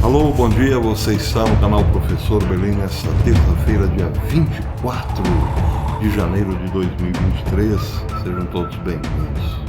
Alô, bom dia, você está no canal Professor Belém nesta terça-feira, dia 24 de janeiro de 2023. Sejam todos bem-vindos.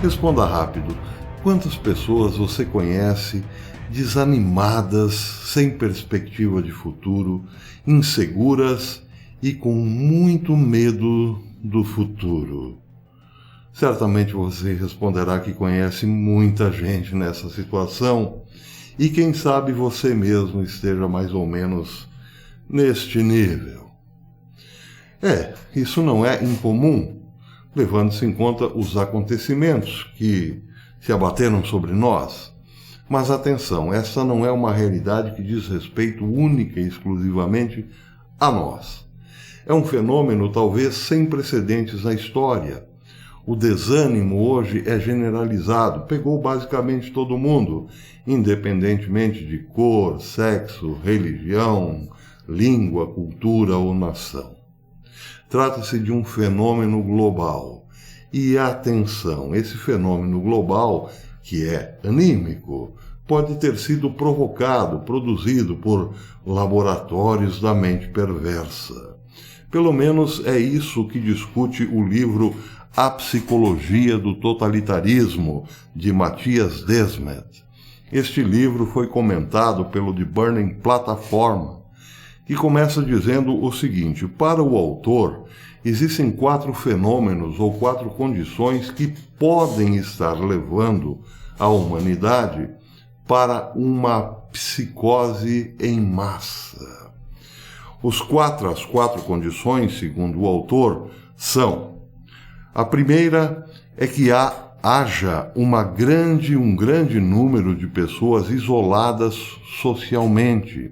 Responda rápido. Quantas pessoas você conhece desanimadas, sem perspectiva de futuro, inseguras e com muito medo do futuro? Certamente você responderá que conhece muita gente nessa situação e quem sabe você mesmo esteja mais ou menos neste nível. Isso não é incomum, levando-se em conta os acontecimentos que se abateram sobre nós. Mas atenção, essa não é uma realidade que diz respeito única e exclusivamente a nós. É um fenômeno talvez sem precedentes na história. O desânimo hoje é generalizado, pegou basicamente todo mundo, independentemente de cor, sexo, religião, língua, cultura ou nação. Trata-se de um fenômeno global. E atenção, esse fenômeno global, que é anímico, pode ter sido provocado, produzido por laboratórios da mente perversa. Pelo menos é isso que discute o livro A Psicologia do Totalitarismo, de Matthias Desmet. Este livro foi comentado pelo The Burning Platform, que começa dizendo o seguinte: para o autor, existem 4 fenômenos ou 4 condições que podem estar levando a humanidade para uma psicose em massa. As 4 condições, segundo o autor, são: a primeira é que haja um grande número de pessoas isoladas socialmente,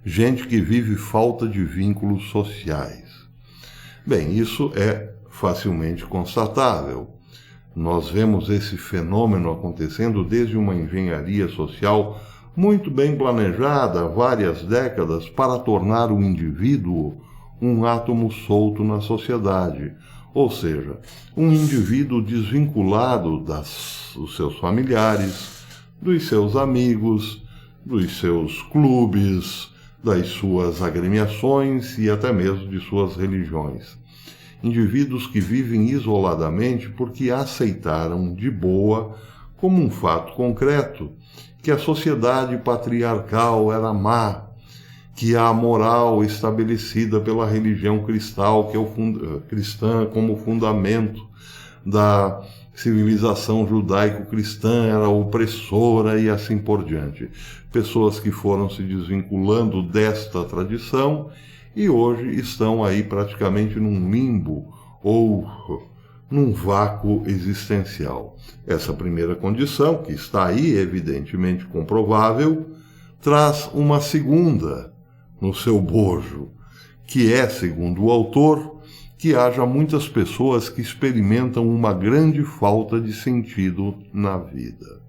gente que vive falta de vínculos sociais. Bem, isso é facilmente constatável. Nós vemos esse fenômeno acontecendo desde uma engenharia social muito bem planejada há várias décadas para tornar o indivíduo um átomo solto na sociedade, ou seja, um indivíduo desvinculado dos seus familiares, dos seus amigos, dos seus clubes, das suas agremiações e até mesmo de suas religiões. Indivíduos que vivem isoladamente porque aceitaram de boa, como um fato concreto, que a sociedade patriarcal era má, que a moral estabelecida pela religião cristã como fundamento da civilização judaico-cristã era opressora e assim por diante. Pessoas que foram se desvinculando desta tradição e hoje estão aí praticamente num limbo ou num vácuo existencial. Essa primeira condição, que está aí evidentemente comprovável, traz uma segunda no seu bojo, que é, segundo o autor, que haja muitas pessoas que experimentam uma grande falta de sentido na vida.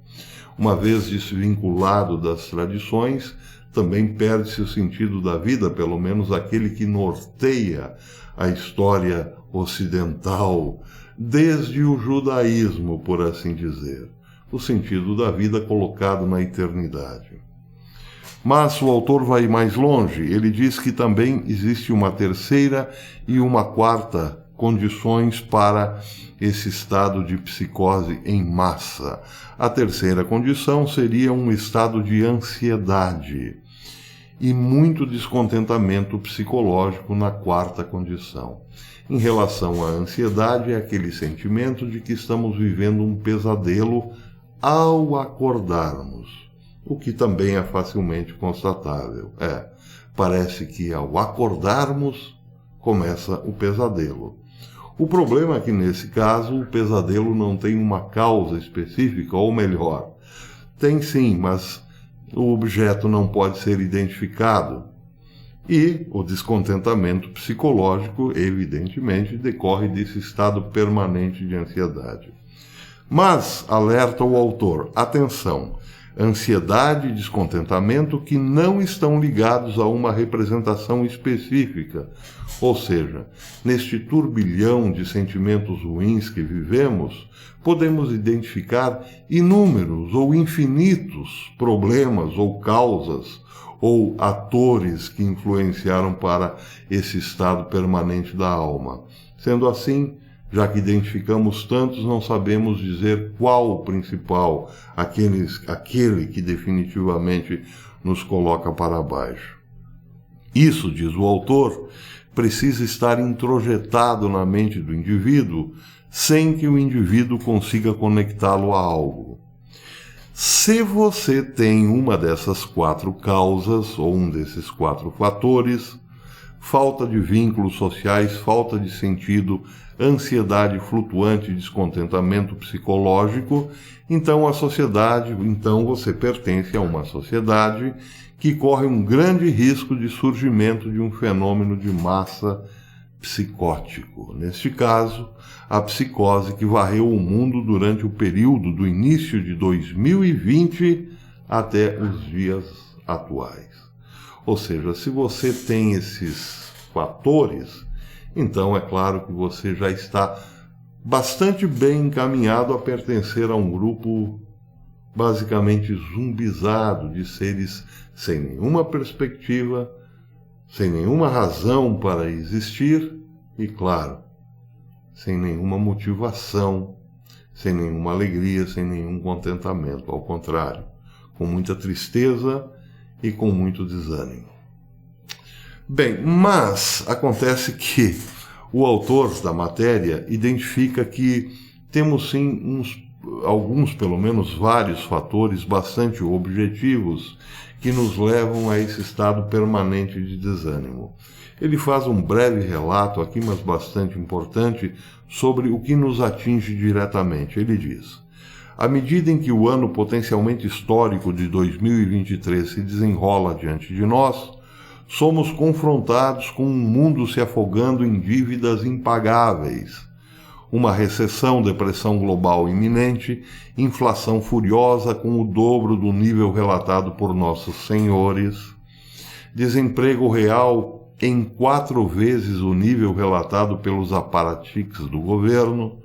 Uma vez desvinculado das tradições, também perde-se o sentido da vida, pelo menos aquele que norteia a história ocidental, desde o judaísmo, por assim dizer, o sentido da vida colocado na eternidade. Mas o autor vai mais longe. Ele diz que também existe uma terceira e uma quarta condições para esse estado de psicose em massa. A terceira condição seria um estado de ansiedade e muito descontentamento psicológico na quarta condição. Em relação à ansiedade, é aquele sentimento de que estamos vivendo um pesadelo ao acordarmos, o que também é facilmente constatável. Parece que ao acordarmos começa o pesadelo. O problema é que, nesse caso, o pesadelo não tem uma causa específica, ou melhor, tem sim, mas o objeto não pode ser identificado. E o descontentamento psicológico, evidentemente, decorre desse estado permanente de ansiedade. Mas, alerta o autor, atenção, ansiedade e descontentamento que não estão ligados a uma representação específica. Ou seja, neste turbilhão de sentimentos ruins que vivemos, podemos identificar inúmeros ou infinitos problemas ou causas ou atores que influenciaram para esse estado permanente da alma. Sendo assim, já que identificamos tantos, não sabemos dizer qual o principal, aquele que definitivamente nos coloca para baixo. Isso, diz o autor, precisa estar introjetado na mente do indivíduo, sem que o indivíduo consiga conectá-lo a algo. Se você tem uma dessas 4 causas, ou um desses 4 fatores, falta de vínculos sociais, falta de sentido, ansiedade flutuante e descontentamento psicológico, então você pertence a uma sociedade que corre um grande risco de surgimento de um fenômeno de massa psicótico. Neste caso, a psicose que varreu o mundo durante o período do início de 2020 até os dias atuais. Ou seja, se você tem esses fatores, então é claro que você já está bastante bem encaminhado a pertencer a um grupo basicamente zumbizado de seres sem nenhuma perspectiva, sem nenhuma razão para existir e, claro, sem nenhuma motivação, sem nenhuma alegria, sem nenhum contentamento. Ao contrário, com muita tristeza e com muito desânimo. Bem, mas acontece que o autor da matéria identifica que temos sim alguns, pelo menos vários fatores bastante objetivos que nos levam a esse estado permanente de desânimo. Ele faz um breve relato aqui, mas bastante importante, sobre o que nos atinge diretamente. Ele diz: à medida em que o ano potencialmente histórico de 2023 se desenrola diante de nós, somos confrontados com um mundo se afogando em dívidas impagáveis, uma recessão, depressão global iminente, inflação furiosa com o dobro do nível relatado por nossos senhores, desemprego real em 4 vezes o nível relatado pelos aparatiques do governo,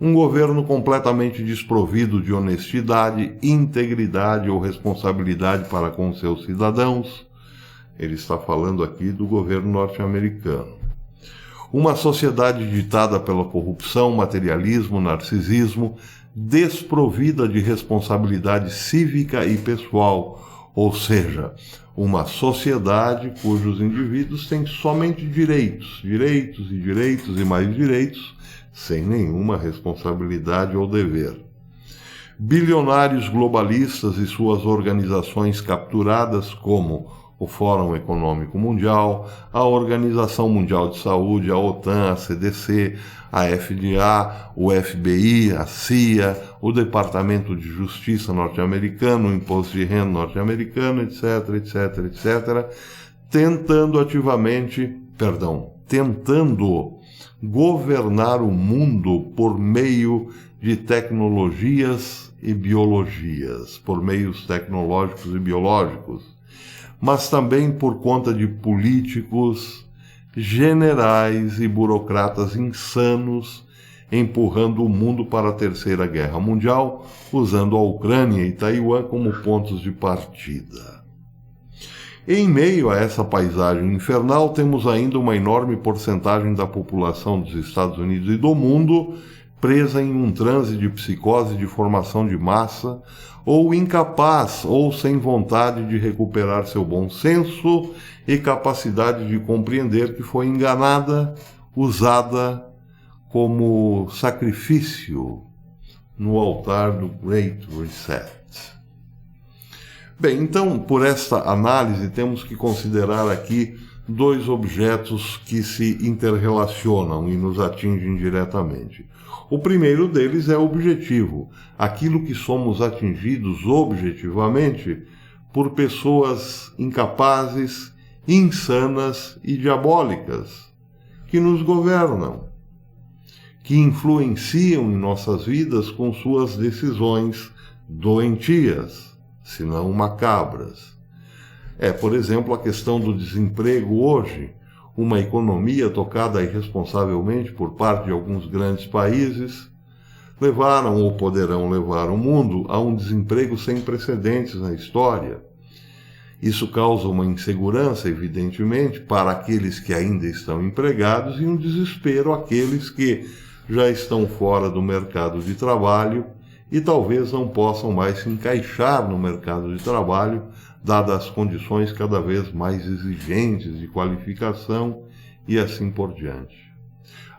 um governo completamente desprovido de honestidade, integridade ou responsabilidade para com seus cidadãos. Ele está falando aqui do governo norte-americano. Uma sociedade ditada pela corrupção, materialismo, narcisismo, desprovida de responsabilidade cívica e pessoal, ou seja, uma sociedade cujos indivíduos têm somente direitos e mais direitos, sem nenhuma responsabilidade ou dever. Bilionários globalistas e suas organizações capturadas como o Fórum Econômico Mundial, a Organização Mundial de Saúde, a OTAN, a CDC, a FDA, o FBI, a CIA, o Departamento de Justiça norte-americano, o Imposto de Renda norte-americano, etc., tentando governar o mundo por meio de tecnologias e biologias, por meios tecnológicos e biológicos, mas também por conta de políticos, generais e burocratas insanos, empurrando o mundo para a Terceira Guerra Mundial, usando a Ucrânia e Taiwan como pontos de partida. Em meio a essa paisagem infernal, temos ainda uma enorme porcentagem da população dos Estados Unidos e do mundo presa em um transe de psicose de formação de massa, ou incapaz ou sem vontade de recuperar seu bom senso e capacidade de compreender que foi enganada, usada como sacrifício no altar do Great Reset. Bem, então, por esta análise, temos que considerar aqui 2 objetos que se interrelacionam e nos atingem diretamente. O primeiro deles é objetivo, aquilo que somos atingidos objetivamente por pessoas incapazes, insanas e diabólicas, que nos governam, que influenciam em nossas vidas com suas decisões doentias, senão macabras. Por exemplo, a questão do desemprego hoje, uma economia tocada irresponsavelmente por parte de alguns grandes países, levaram ou poderão levar o mundo a um desemprego sem precedentes na história. Isso causa uma insegurança, evidentemente, para aqueles que ainda estão empregados e um desespero àqueles que já estão fora do mercado de trabalho e talvez não possam mais se encaixar no mercado de trabalho, dadas as condições cada vez mais exigentes de qualificação e assim por diante.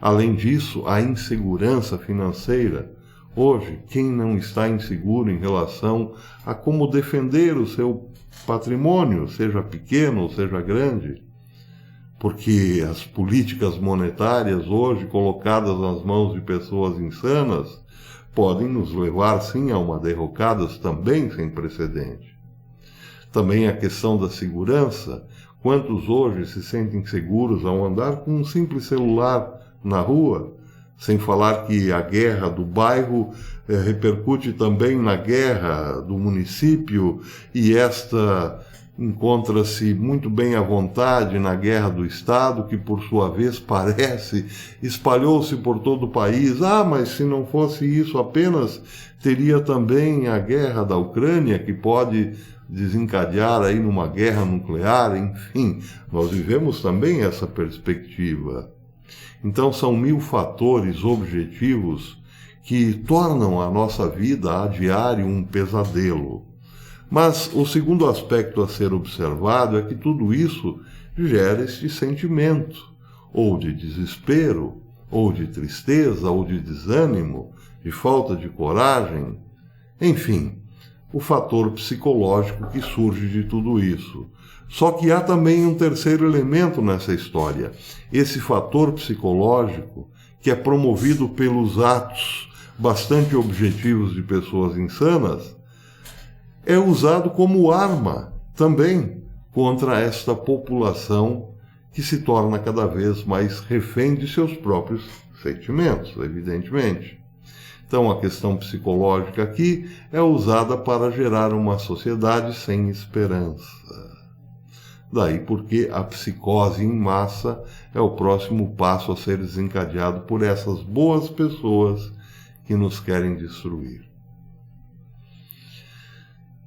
Além disso, a insegurança financeira. Hoje, quem não está inseguro em relação a como defender o seu patrimônio, seja pequeno ou seja grande? Porque as políticas monetárias hoje, colocadas nas mãos de pessoas insanas, podem nos levar sim a uma derrocada também sem precedente. Também a questão da segurança. Quantos hoje se sentem seguros ao andar com um simples celular na rua? Sem falar que a guerra do bairro repercute também na guerra do município, e esta encontra-se muito bem à vontade na guerra do Estado, que por sua vez parece espalhou-se por todo o país. Mas se não fosse isso apenas, teria também a guerra da Ucrânia, que pode desencadear aí numa guerra nuclear. Enfim, nós vivemos também essa perspectiva. Então são 1000 fatores objetivos que tornam a nossa vida a diário um pesadelo. Mas o segundo aspecto a ser observado é que tudo isso gera este sentimento, ou de desespero, ou de tristeza, ou de desânimo, de falta de coragem, enfim, o fator psicológico que surge de tudo isso. Só que há também um terceiro elemento nessa história, esse fator psicológico que é promovido pelos atos bastante objetivos de pessoas insanas, é usado como arma também contra esta população que se torna cada vez mais refém de seus próprios sentimentos, evidentemente. Então a questão psicológica aqui é usada para gerar uma sociedade sem esperança. Daí porque a psicose em massa é o próximo passo a ser desencadeado por essas boas pessoas que nos querem destruir.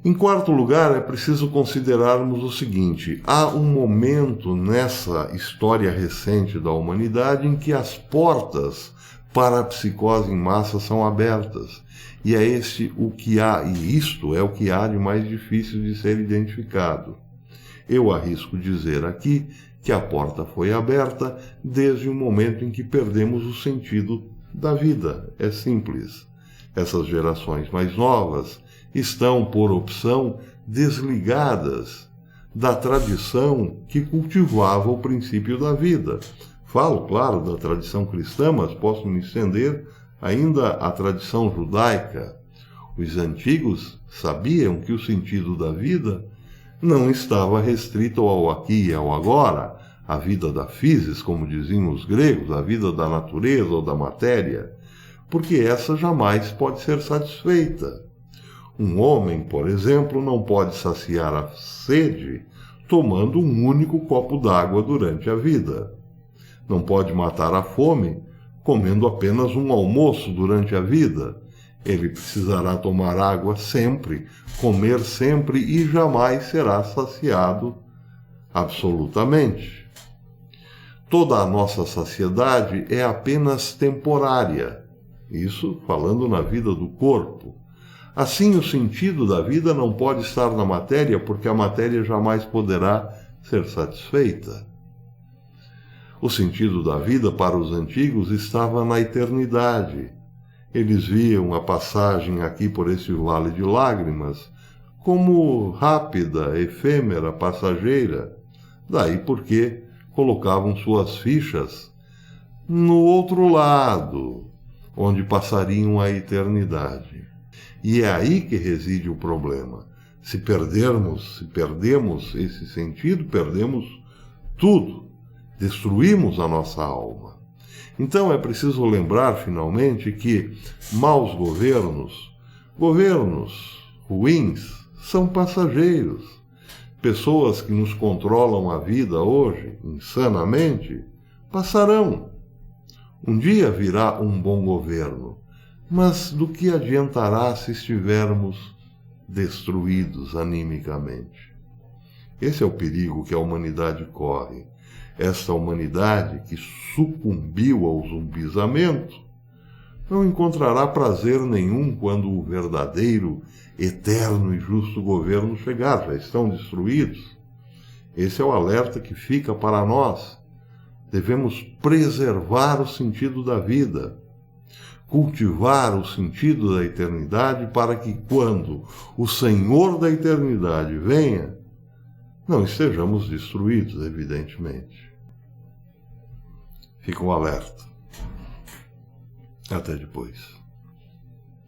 Em quarto lugar, é preciso considerarmos o seguinte: há um momento nessa história recente da humanidade em que as portas para a psicose em massa são abertas, e é este o que há, e isto é o que há de mais difícil de ser identificado. Eu arrisco dizer aqui que a porta foi aberta desde o momento em que perdemos o sentido da vida. É simples. Essas gerações mais novas estão, por opção, desligadas da tradição que cultivava o princípio da vida. Falo, claro, da tradição cristã, mas posso me estender ainda à tradição judaica. Os antigos sabiam que o sentido da vida não estava restrito ao aqui e ao agora, a vida da physis, como diziam os gregos, a vida da natureza ou da matéria, porque essa jamais pode ser satisfeita. Um homem, por exemplo, não pode saciar a sede tomando um único copo d'água durante a vida. Não pode matar a fome comendo apenas um almoço durante a vida. Ele precisará tomar água sempre, comer sempre e jamais será saciado absolutamente. Toda a nossa saciedade é apenas temporária, isso falando na vida do corpo. Assim, o sentido da vida não pode estar na matéria, porque a matéria jamais poderá ser satisfeita. O sentido da vida para os antigos estava na eternidade. Eles viam a passagem aqui por esse vale de lágrimas como rápida, efêmera, passageira. Daí porque colocavam suas fichas no outro lado, onde passariam a eternidade. E é aí que reside o problema. Se perdemos esse sentido, perdemos tudo. Destruímos a nossa alma. Então é preciso lembrar, finalmente, que maus governos ruins, são passageiros. Pessoas que nos controlam a vida hoje, insanamente, passarão. Um dia virá um bom governo, mas do que adiantará se estivermos destruídos animicamente? Esse é o perigo que a humanidade corre. Esta humanidade que sucumbiu ao zumbizamento não encontrará prazer nenhum quando o verdadeiro, eterno e justo governo chegar. Já estão destruídos. Esse é o alerta que fica para nós. Devemos preservar o sentido da vida, cultivar o sentido da eternidade para que, quando o Senhor da eternidade venha, não estejamos destruídos, evidentemente. Fica um alerta. Até depois.